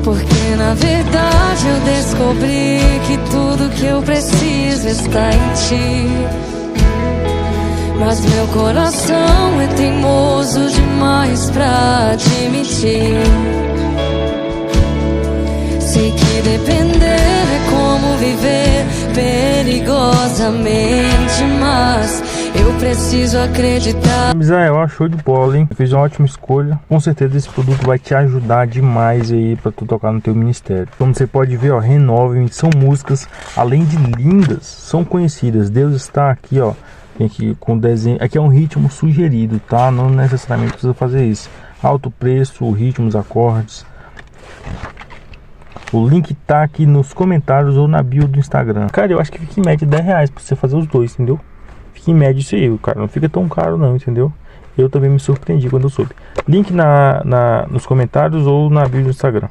Porque na verdade eu descobri que tudo que eu preciso está em ti. Mas meu coração é teimoso demais pra admitir. Sei que depender é como viver perigosamente, mas eu preciso acreditar. Misael, show de bola, hein? Fez uma ótima escolha. Com certeza esse produto vai te ajudar demais aí pra tu tocar no teu ministério. Como você pode ver, ó, Renove-me, são músicas, além de lindas, são conhecidas. Deus está aqui, ó. Tem aqui com desenho. Aqui é um ritmo sugerido, tá? Não necessariamente precisa fazer isso. Alto preço, o ritmo, os acordes. O link tá aqui nos comentários ou na bio do Instagram. Cara, eu acho que fica em média R$10 pra você fazer os dois, entendeu? Fica em média isso aí, cara. Não fica tão caro não, entendeu? Eu também me surpreendi quando eu soube. Link nos comentários ou na bio do Instagram.